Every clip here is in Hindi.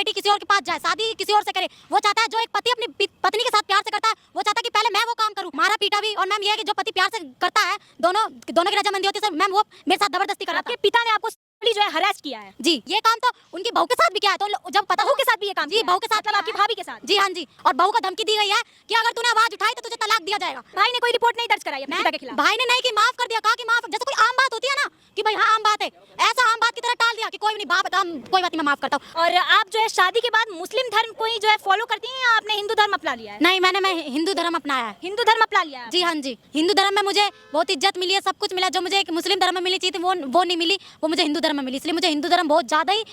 बेटी किसी और के पास जाए, शादी किसी और से करे। वो चाहता है जो एक पति अपनी पत्नी के साथ प्यार से करता है, वो चाहता है कि पहले मैं वो काम करूं, मारा पीटा भी। और मैम ये है कि जो पति प्यार से करता है, दोनों की रजामंदी होती है सर, मैम वो मेरे साथ जबरदस्ती कर रहा था। आपके पिता ने आपको जो है हरास किया है? जी, ये काम तो उनकी बहू के साथ भी किया है। तो जब पता बहू के साथ भी ये काम जी, बहू के साथ, मतलब आपकी भाभी के साथ? जी हाँ जी। और बहू को धमकी दी गई है कि अगर तूने आवाज उठाई तो तुझे तलाक दिया जाएगा। भाई ने कोई रिपोर्ट नहीं दर्ज कराई अपने पिता के खिलाफ? भाई ने नहीं की, माफ कर दिया, कहा कि माफ, जैसे कोई आम बात होती है ना कि भाई हाँ आम बात है, ऐसा आम बात की तरह टाल दिया कि कोई नहीं, बाप कोई बात नहीं, मैं माफ करता हूँ। और आप जो है शादी के बाद मुस्लिम धर्म को ही जो है फॉलो करती हैं या आपने हिंदू धर्म अपना लिया है? नहीं, मैं हिंदू धर्म अपनाया है। हिंदू धर्म अपना लिया है? जी हाँ जी। हिंदू धर्म में मुझे बहुत इज्जत मिली है, सब कुछ मिला। जो मुझे एक मुस्लिम धर्म में मिली चाहिए थी वो नहीं मिली, वो मुझे हिंदू धर्म में मिली। इसलिए मुझे हिंदू धर्म बहुत ज्यादा ही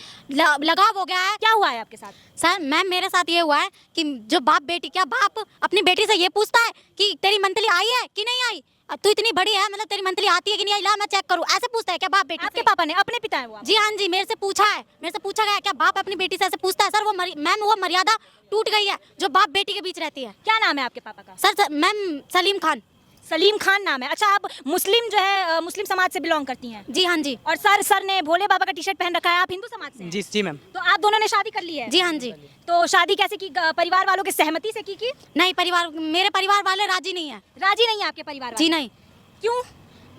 लगाव हो गया है। क्या हुआ है आपके साथ? सर मैम, मेरे साथ ये हुआ है कि जो बाप बेटी, क्या बाप अपनी बेटी से ये पूछता है कि तेरी मंथली आई है कि नहीं आई, तू इतनी बड़ी है, मतलब तेरी मंथली आती है कि नहीं आई, ला मैं चेक करूं, ऐसे पूछता है क्या बाप बेटी आपके से? पापा ने, अपने पिता है वो? जी हाँ जी, मेरे से पूछा है, मेरे से पूछा गया क्या बाप अपनी बेटी से ऐसे पूछता है? सर वो मैम वो मर्यादा टूट गई है जो बाप बेटी के बीच रहती है। क्या नाम है आपके पापा का? Sir ma'am Salim Khan. सलीम खान नाम है। अच्छा, आप मुस्लिम जो है मुस्लिम समाज से बिलोंग करती हैं? जी हाँ जी। और सर ने भोले बाबा का टी शर्ट पहन रखा है, आप हिंदू समाज से हैं? जी मैम। तो आप दोनों ने शादी कर ली है? जी हाँ जी। तो शादी कैसे की? परिवार वालों की सहमति से की? नहीं, मेरे परिवार वाले राजी नहीं है। राजी नहीं है आपके परिवार वाले? जी नहीं। क्यों?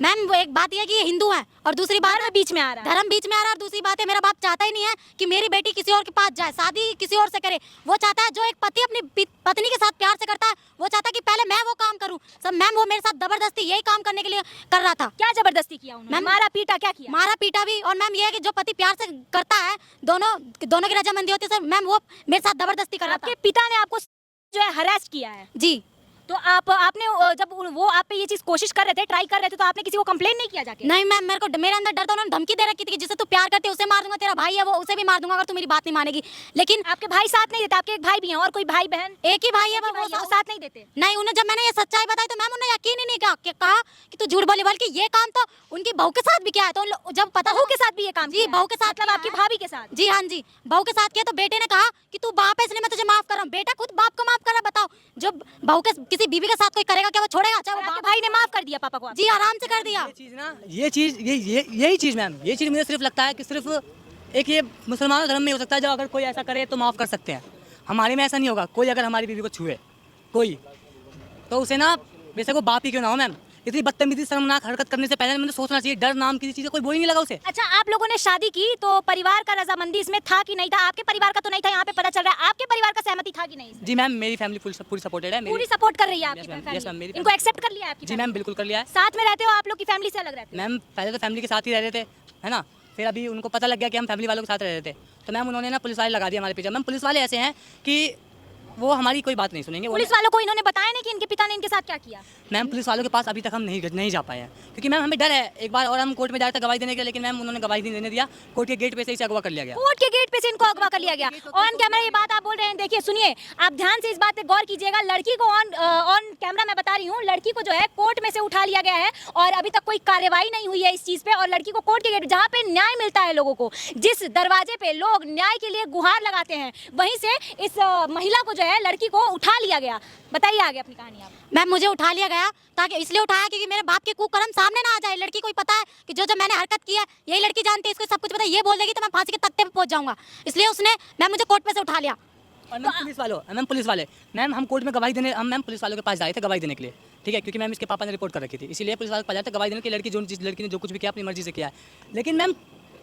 मैम वो एक बात ये है कि ये हिंदू है, और दूसरी बात धर्म बीच में आ रहा है। धर्म बीच में आ रहा है, और दूसरी बात है मेरा बाप चाहता ही नहीं है कि मेरी बेटी किसी और के पास जाए, शादी किसी और से करे। वो चाहता है जो एक पति अपनी पत्नी के साथ प्यार से करता है, वो चाहता है कि पहले मैं वो काम करूं। सब मैम वो मेरे साथ जबरदस्ती यही काम करने के लिए कर रहा था। क्या जबरदस्ती किया उन्होंने? मैम मारा पीटा क्या किया? मारा पीटा भी। और मैम ये है कि जो पति प्यार से करता है, दोनों की रजामंदी होती है सर, मैम वो मेरे साथ जबरदस्ती कर रहा था। आपके पिता ने आपको जो है हरास किया है? जी। तो आपने जब वो आप पे ये चीज कोशिश कर रहे थे, ट्राई कर रहे थे, तो आपने किसी को कंप्लेन नहीं किया जाके? नहीं मैम, मेरे अंदर डर था। उन्होंने धमकी दे रखी थी कि जिसे तू प्यार करते उसे मार दूंगा, तेरा भाई है वो, उसे भी मार दूंगा अगर तू मेरी बात नहीं मानेगी। लेकिन आपके भाई साथ नहीं देते? आपके एक भाई भी हैं और कोई भाई बहन? एक ही भाई है, वो साथ नहीं देते? नहीं, उन्हें जब मैंने ये सच्चाई बताई तो मैम उन्हें यकीन ही नहीं किया, कहा कि तू झूठ बोली, बल्कि ये काम तो उनकी बहू के साथ भी किया है। तो जब पता बहू के साथ भी ये काम? जी, बहू के साथ, मतलब आपकी भाभी के साथ? जी हाँ जी, बहू के साथ किया। तो बेटे ने कहा कि तू बाप है इसलिए मैं तुझे माफ कर रहा हूँ। बेटा खुद बाप को माफ कर रहा है, बताओ। जब बहू के किसी बीवी के साथ कोई करेगा क्या वो छोड़ेगा? चाहे वो आपके भाई ने माफ कर दिया पापा को? जी आराम से कर दिया। यही चीज मैम, ये चीज मुझे सिर्फ लगता है कि सिर्फ एक ये मुसलमानों धर्म में हो सकता है, जो अगर कोई ऐसा करे तो माफ कर सकते हैं। हमारे में ऐसा नहीं होगा। कोई अगर हमारी बीवी को छुए कोई, तो उसे ना वैसे को बाप ही क्यों ना हो मैम, इतनी बदतमीजी शर्मनाक हरकत करने से पहले मैंने सोचना चाहिए। डर नाम की चीज़ कोई बोल ही नहीं लगा उसे। अच्छा, आप लोगों ने शादी की तो परिवार का रजामंदी इसमें था कि नहीं था? आपके परिवार का तो नहीं था, यहाँ पे पता चल रहा है। आपके परिवार का सहमति था कि नहीं? जी मैम, मेरी फैमिली पूरी सपोर्टेड है। पूरी सपोर्ट कर रही है आपकी यस मैम, फैमिली? इनको एक्सेप्ट कर लिया है आपकी? जी मैम, बिल्कुल कर लिया है। साथ में रहते हो आप लोग की फैमिली से अलग रहते हो? मैम पहले तो फैमिली के साथ ही रह रहे थे, है ना। फिर अभी उनको पता लग गया कि हम फैमिली वालों के साथ रह रहे थे, तो मैम उन्होंने ना पुलिस वाले लगा दिया हमारे पीछे। मैम पुलिस वाले ऐसे हैं कि वो हमारी कोई बात नहीं सुनेंगे। पुलिस वालों को इन्होंने बताया नहीं कि इनके पिता ने इनके साथ क्या किया? मैम पुलिस वालों के पास अभी तक हम नहीं जा पाए हैं, क्योंकि मैम हमें डर है। एक बार और हम कोर्ट में जाए थे गवाही देने के लिए, लेकिन मैम उन्होंने गवाही नहीं देने दिया। कोर्ट के गेट पे से इसे अगवा कर लिया गया। कोर्ट के गेट पे से इनको अगवा कर लिया गया। ऑन कैमरा ये बात आप बोल रहे हैं। देखिए सुनिए, आप ध्यान से इस बात पे गौर कीजिएगा। लड़की को ऑन कैमरा मैं बता रही हूँ, लड़की को जो है कोर्ट में से उठा लिया गया है और अभी तक कोई कार्रवाई नहीं हुई है इस चीज पे। और लड़की को कोर्ट के गेट, जहाँ पे न्याय मिलता है लोगों को, जिस दरवाजे पे लोग न्याय के लिए गुहार लगाते हैं, वहीं से इस महिला को जो है लड़की को उठा लिया गया। बताइए आगे अपनी कहानी आप। मैम मुझे उठा लिया गया, ताकि इसलिए उठाया क्योंकि मेरे बाप के कुकर्म सामने ना आ जाए। लड़की को ही पता है कि जो मैंने हरकत की है यही लड़की जानती है, इसको सब कुछ पता है। ये बोल देगी तो मैं फांसी के तख्ते पे पहुंच जाऊंगा, इसलिए उसने मैम मुझे कोर्ट पे से उठा लिया। और मैम पुलिस वाले मैम हम कोर्ट में गवाही देने, हम मैम पुलिस वालों के पास जाए थे गवाही देने के लिए, ठीक है, क्योंकि मैम इसके पापा ने रिपोर्ट कर रखी थी, इसीलिए पुलिस वालों के पास जाते गवाही देने की। लड़की ने जो कुछ भी किया अपनी मर्जी से किया है। लेकिन मैम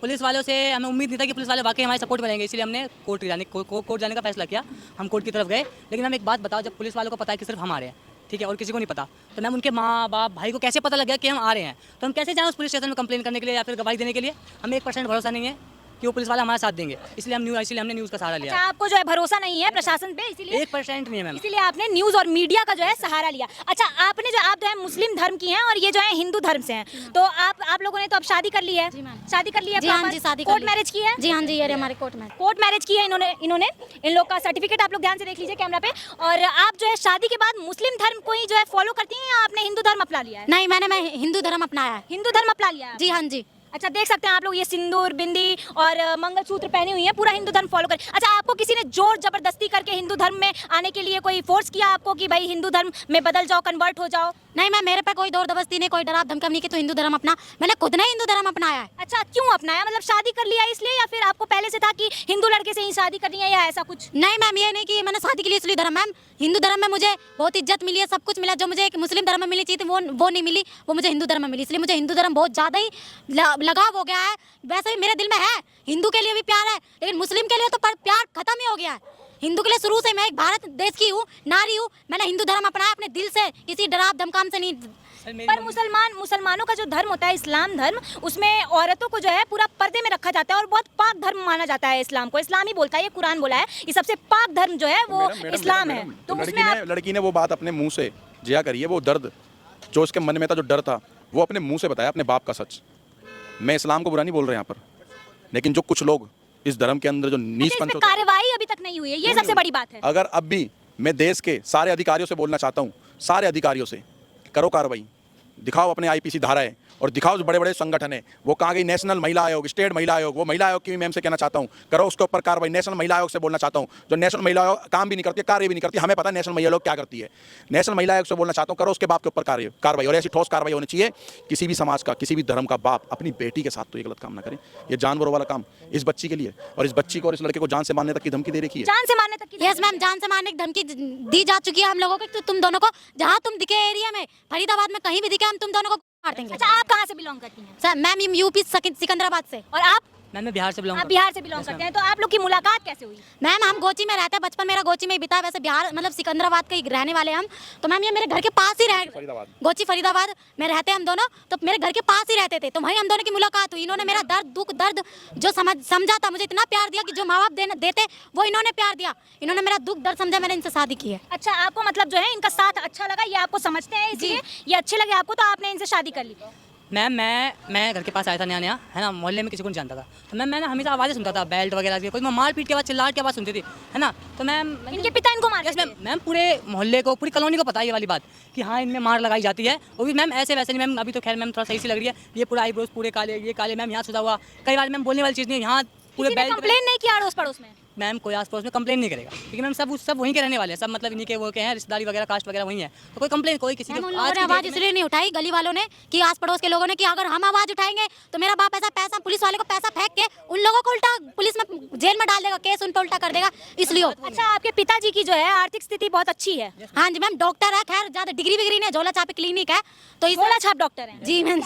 पुलिस वालों से हमें उम्मीद नहीं था कि पुलिस वाले वाकई हमारे सपोर्ट बनेंगे, इसलिए हमने कोर्ट जाने का फैसला किया। हम कोर्ट की तरफ गए। लेकिन हम एक बात बताओ, जब पुलिस वालों को पता है कि सिर्फ हम आ रहे हैं, ठीक है, और किसी को नहीं पता, तो मैम उनके माँ बाप भाई को कैसे पता लग गया कि हम आ रहे हैं? तो हम कैसे जाएं उस पुलिस स्टेशन में कंप्लेन करने के लिए या फिर गवाही देने के लिए? हमें 1% भरोसा नहीं है कि वो पुलिस वाला हमारा साथ देंगे, इसलिए हमने न्यूज़ का सहारा लिया। अच्छा, आपको जो है भरोसा नहीं है प्रशासन पे, इसीलिए 1% नहीं है मैम, इसीलिए आपने न्यूज और मीडिया का जो है सहारा लिया। अच्छा, आप जो है मुस्लिम धर्म की हैं और ये जो है हिंदू धर्म से हैं, तो आप लोगों ने तो अब शादी कर ली है? शादी कर ली है? जी हाँ जी, शादी कोर्ट मैरिज की है? जी हाँ जी, ये हमारे कोर्ट मैरिज की है इन्होंने। इन लोग का सर्टिफिकेट आप लोग ध्यान से देख लीजिए कैमरा पे। और आप जो है शादी के बाद मुस्लिम धर्म को ही जो है फॉलो करती हैं या आपने हिंदू धर्म अपना लिया है? नहीं, मैं हिंदू धर्म अपनाया है। हिंदू धर्म अपना लिया है? जी हाँ जी। अच्छा, देख सकते हैं आप लोग, ये सिंदूर, बिंदी और मंगलसूत्र पहनी हुई है, पूरा हिंदू धर्म फॉलो कर। अच्छा, आपको किसी ने जोर जबरदस्ती करके हिंदू धर्म में आने के लिए कोई फोर्स किया आपको कि भाई हिंदू धर्म में बदल जाओ, कन्वर्ट हो जाओ? नहीं मैम, मेरे पे कोई जोर जबरदस्ती नहीं, कोई डराव धमकी नहीं की तो हिंदू धर्म अपना, मैंने खुद ने हिंदू धर्म अपनाया है। अच्छा, क्यों अपनाया? मतलब शादी कर लिया इसलिए, या फिर आपको पहले से था कि हिंदू लड़के से ही शादी करनी है, या ऐसा कुछ? नहीं मैम, ये नहीं कि मैंने शादी के लिए इसलिए धर्म, मैम हिंदू धर्म में मुझे बहुत इज्जत मिली है, सब कुछ मिला, जो मुझे एक मुस्लिम धर्म में मिली चाहिए थी वो नहीं मिली, वो मुझे हिंदू धर्म में मिली, इसलिए मुझे हिंदू धर्म बहुत ज़्यादा ही लगाव हो गया है। वैसे भी मेरे दिल में है, हिंदू के लिए भी प्यार है, लेकिन मुस्लिम के लिए तो प्यार खत्म ही हो गया है। हिंदू के लिए शुरू से, मैं एक भारत देश की हूँ, नारी हूँ, मैंने हिंदू धर्म अपनाया अपने दिल से, किसी डराव धमकाम से नहीं। पर मुसलमानों का जो धर्म होता है, इस्लाम धर्म, उसमें औरतों को जो है पूरा पर्दे में रखा जाता है और बहुत पाक धर्म माना जाता है इस्लाम को। इस्लाम ही बोलता है, ये कुरान बोला है, ये सबसे पाक धर्म जो है वो इस्लाम है। तो लड़की ने वो बात अपने मुंह से जिया करी है, वो दर्द जो उसके मन में था, जो डर था, वो अपने मुंह से बताया, अपने बाप का सच। मैं इस्लाम को बुरा नहीं बोल रहा यहाँ पर, लेकिन जो कुछ लोग इस धर्म के अंदर जो नीचपंथ होता है, कार्रवाई अभी तक नहीं हुई है, ये सबसे बड़ी बात है। अगर अब भी मैं देश के सारे अधिकारियों से बोलना चाहता हूँ, सारे अधिकारियों से, करो कार्रवाई, दिखाओ अपने आईपीसी धाराएं और दिखाओ जो बड़े बड़े संगठन है, वो कहाँ गई नेशनल महिला आयोग, स्टेट महिला आयोग, वो महिला आयोग की भी मैम से कहना चाहता हूँ, करो उसके ऊपर कार्रवाई। नेशनल महिला आयोग से बोलना चाहता हूँ, जो नेशनल महिला आयोग काम भी नहीं करती, कार्य भी नहीं करती, हमें पता है नेशनल महिला आयोग क्या करती है। नेशनल महिला आयोग से बोलना चाहता हूँ, करो उसके बाप के ऊपर कार्रवाई, और ऐसी ठोस कार्रवाई होनी चाहिए। किसी भी समाज का, किसी भी धर्म का बाप अपनी बेटी के साथ तो ये गलत काम ना करे, ये जानवरों वाला काम इस बच्ची के लिए, और इस बच्ची को और इस लड़के को जान से मारने तक की धमकी दे रखी है। जान से मारने तक की? यस मैम, जान से मारने की धमकी दी जा चुकी है हम लोगों को, तो तुम दोनों को जहाँ तुम दिखे एरिया में, फरीदाबाद में कहीं भी दिखे, हम तुम दोनों को मार देंगे। अच्छा, आप कहाँ से बिलोंग करती हैं? सर मैम यूपी सिकंदराबाद से। और आप? मैं बिहार से बिलोंग आप बिहार से बिलोंग करते हैं, तो आप लोग की मुलाकात कैसे हुई? मैम हम गोची में रहते हैं, बचपन मेरा गोची में ही बीता, वैसे बिहार मतलब सिकंदराबाद के रहने वाले हम, तो मैम ये मेरे घर के पास ही रह, गोची फरीदाबाद में रहते हैं हम दोनों, तो मेरे घर के पास ही रहते थे, तो वहीं हम दोनों की मुलाकात हुई। इन्होंने मेरा दर्द दुख दर्द जो समझा था, मुझे इतना प्यार दिया कि जो माँ बाप देते वो इन्होंने प्यार दिया, इन्होंने मेरा दुख दर्द समझा, मैंने इनसे शादी की है। अच्छा, आपको मतलब जो है इनका साथ अच्छा लगा, ये आपको समझते हैं इसलिए ये अच्छे लगे आपको, तो आपने इनसे शादी कर ली? मैम मैं घर के पास आया था नया नया, है ना, मोहल्ले में किसी को नहीं जानता था, तो मैंने हमेशा आवाज़ें सुनता था, बेल्ट वगैरह की, कोई मार पीट की आवाज़, चिल्लाट की आवाज़ सुनती थी, है ना, तो मैम इनके पिता इनको मार? मैम पूरे मोहल्ले को, पूरी कॉलोनी को पता है ये वाली बात कि हाँ इनमें मार लगाई जाती है, वो भी मैम ऐसे वैसे नहीं। मैम अभी तो खैर मैम थोड़ा सही सी लग रही है, ये पूरा आईब्रोज पूरे काले, ये काले, मैम यहाँ सुधा हुआ, कई बार मैम बोलने वाली चीज़ नहीं, यहाँ पूरे बेल्ट। कंप्लेन नहीं किया अड़ोस पड़ोस में? मैम कोई आस पड़ोस में कंप्लेन नहीं करेगा, क्योंकि मैम सब वहीं के रहने वाले हैं, सब मतलब इन्हीं के वो के हैं, रिश्तेदारी वगैरह कास्ट वगैरह वहीं है, तो कोई कंप्लेन कोई किसी उन लोगों ने आवाज इसलिए नहीं उठाई, गली वालों ने, कि आस पड़ोस के लोगों ने, कि अगर हम आवाज उठाएंगे तो मेरा बाप ऐसा पैसा पुलिस वाले को पैसा फेंक के उन लोगों को उल्टा पुलिस में जेल में डाल देगा, केस उन पर उल्टा कर देगा, इसलिए। अच्छा, आपके पिताजी की जो है आर्थिक स्थिति बहुत अच्छी है? हाँ जी मैम, डॉक्टर है, खैर ज्यादा डिग्री विग्री नहीं, झोला छापी क्लिनिक है, तो झोला छाप डॉक्टर है? जी मैम,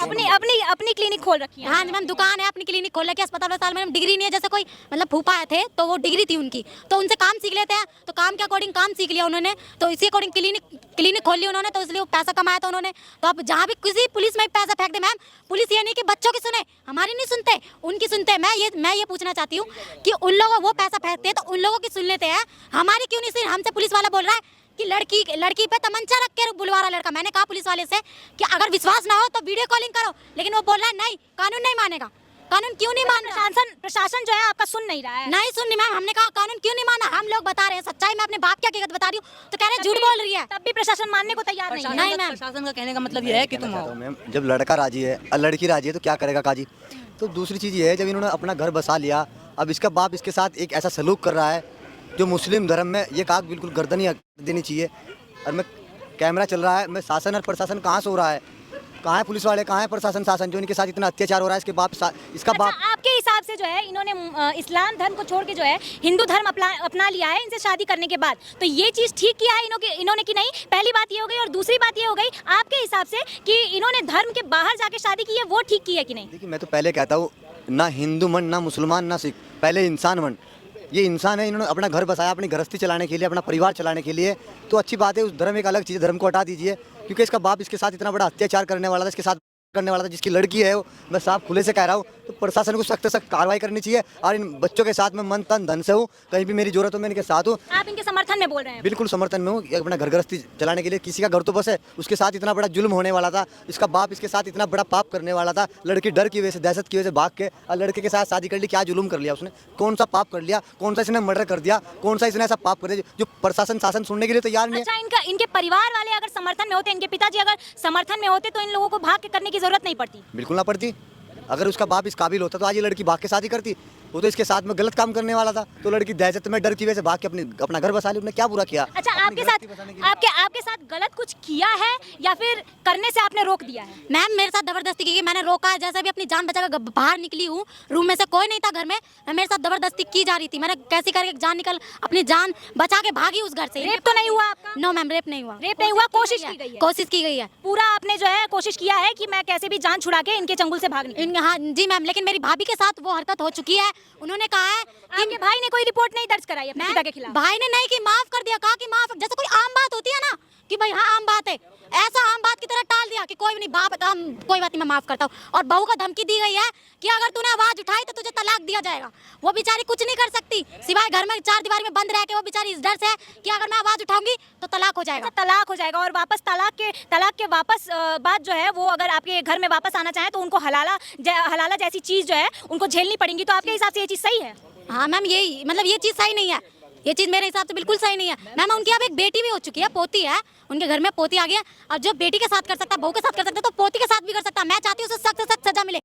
अपनी क्लिनिक खोल रखी है? हाँ जी मैम, दुकान है, अपनी क्लिनिक खोल रखी है, अस्पताल में डिग्री नहीं है, जैसे कोई मतलब फूफा थे तो वो डिग्री थी उनकी, तो उनसे काम सीख लेते हैं, तो काम के अकॉर्डिंग काम सीख लिया उन्होंने, तो इसी अकॉर्डिंग क्लिनिक खोल ली उन्होंने, तो इसलिए वो पैसा कमाया था उन्होंने। तो अब जहाँ भी किसी पुलिस में पैसा फेंक दे मैम, पुलिस ये नहीं कि बच्चों की सुने, हमारी नहीं सुनते, उनकी सुनते हैं। मैं ये पूछना चाहती हूँ कि उन लोगों वो पैसा फेंकते हैं तो उन लोगों की सुन लेते हैं, हमारी क्यों नहीं सुन? हमसे पुलिस वाला बोल रहा है कि लड़की पे तमंचा रख के बुलवा रहा लड़का। मैंने कहा पुलिस वाले से कि अगर विश्वास ना हो तो वीडियो कॉलिंग करो, लेकिन वो बोल रहा है नहीं, कानून नहीं मानेगा। कानून क्यों नहीं मान रहा? प्रशासन जो है आपका सुन नहीं रहा है? नहीं सुन रही मैम, हमने कहा कानून क्यों नहीं माना, हम लोग बता रहे हैं सच्चाई, मैं अपने बाप की हकीकत बता रही हूँ, तो कह रहे हैं झूठ बोल रही है, तब भी प्रशासन मानने को तैयार नहीं है? नहीं मैम, प्रशासन का कहने का मतलब ये है कि तुम मैम जब लड़का राजी है और लड़की राजी है तो क्या करेगा काजी। तो दूसरी चीज़ ये है, जब इन्होंने अपना घर बसा लिया, अब इसका बाप इसके साथ एक ऐसा सलूक कर रहा है जो मुस्लिम धर्म में ये काग बिल्कुल गर्दन ही देनी चाहिए। और मैं कैमरा चल रहा है, मैं शासन और प्रशासन कहाँ से हो रहा है, कहाँ है पुलिस वाले, कहाँ है प्रशासन शासन, जो इनके साथ इतना अत्याचार हो रहा है, इसके बाप इसका बाप। आपके हिसाब से जो है इन्होंने इस्लाम धर्म को छोड़ के जो है हिंदू धर्म अपना लिया है इनसे शादी करने के बाद, तो ये चीज़ ठीक किया है इन्होंने कि नहीं? पहली बात ये हो गई, और दूसरी बात ये हो गई आपके हिसाब से कि इन्होंने धर्म के बाहर जाके शादी की है, वो ठीक की है कि नहीं? देखिए मैं तो पहले कहता हूँ, ना हिंदू मन, ना मुसलमान, ना सिख, पहले इंसान मन। ये इंसान है, इन्होंने अपना घर बसाया अपनी गृहस्थी चलाने के लिए, अपना परिवार चलाने के लिए, तो अच्छी बात है। उस धर्म एक अलग चीज़ है, धर्म को हटा दीजिए, क्योंकि इसका बाप इसके साथ इतना बड़ा अत्याचार करने वाला था, इसके साथ करने वाला था, जिसकी लड़की है वो, मैं साफ खुले से कह रहा हूँ, तो प्रशासन को सख्त सख्त कार्रवाई करनी चाहिए। और इन बच्चों के साथ मैं मन तन धन से हूँ, कहीं भी मेरी जरूरत हो मैं इनके साथ हूँ। आप इनके समर्थन में बोल रहे हैं? बिल्कुल समर्थन में हूँ, अपना घर गृहस्थी चलाने के लिए। किसी का घर तो बस है, उसके साथ इतना बड़ा जुल्म होने वाला था, इसका बाप इसके साथ इतना बड़ा पाप करने वाला था, लड़की डर की वजह से, दहशत की वजह से भाग के और लड़के के साथ शादी कर ली। क्या जुल्म कर लिया उसने, कौन सा पाप कर लिया, कौन सा इसने मर्डर कर दिया, कौन सा इसने ऐसा पाप कर दिया जो प्रशासन शासन सुनने के लिए तैयार नहीं है। अच्छा, इनके परिवार वाले अगर समर्थन में होते, इनके पिताजी अगर समर्थन में होते, तो इन लोगों को भाग के करने की जरूरत नहीं पड़ती? बिल्कुल ना पड़ती। अगर उसका बाप इस काबिल होता तो आज ये लड़की भाग के शादी करती। वो तो इसके साथ में गलत काम करने वाला था, तो लड़की दहशत में डर की वजह से भाग के अपना घर बसा ली। उसने क्या बुरा किया? अच्छा, आपके साथ गलत कुछ किया है या फिर करने से आपने रोक दिया है? मैम मेरे साथ जबरदस्ती की गई, मैंने रोका है। जैसे भी अपनी जान बचाकर बाहर निकली हूँ, रूम में से कोई नहीं था घर में, मेरे साथ जबरदस्ती की जा रही थी। मैंने कैसे करके अपनी जान बचा के भागी उस घर से। रेप तो नहीं हुआ आपका? नो मैम, रेप नहीं हुआ। रेप नहीं हुआ, कोशिश की गई है? कोशिश की गई है पूरा आपने जो है कोशिश किया है कि मैं कैसे भी जान छुड़ा के इनके चंगुल से भाग निकलूं। हाँ जी मैम, लेकिन मेरी भाभी के साथ वो हरकत हो चुकी है। उन्होंने कहा है कि आपके भाई ने कोई रिपोर्ट नहीं दर्ज कराई अपने पिता के खिलाफ? भाई ने नहीं की, माफ कर दिया। कहा कि माफ, जैसे कोई आम बात होती है ना कि भाई हाँ आम बात है, ऐसा आम बात की तरह टाल दिया कि कोई नहीं, बाप कोई बात नहीं, मैं माफ करता हूँ। और बहू को धमकी दी गई है कि अगर तूने आवाज उठाई तो तुझे तलाक दिया जाएगा। वो बेचारी कुछ नहीं कर सकती सिवाय घर में 4 दीवार में बंद रह के। वो बेचारी इस डर से है कि अगर मैं आवाज उठाऊंगी तो तलाक हो जाएगा। तलाक हो जाएगा और वापस तलाक के वापस बात जो है वो अगर आपके घर में वापस आना चाहे तो उनको हलाला जैसी चीज जो है उनको झेलनी पड़ेगी। तो आपके हिसाब से ये चीज सही है? हाँ मैम, यही मतलब ये चीज़ सही नहीं है। ये चीज़ मेरे हिसाब से बिल्कुल सही नहीं है। मैम उनकी अब एक बेटी भी हो चुकी है, पोती है, उनके घर में पोती आ गई है। और जो बेटी के साथ कर सकता है, बहू के साथ कर सकता है, तो पोती के साथ भी कर सकता है। मैं चाहती हूँ उसे सख्त से सख्त सजा मिले।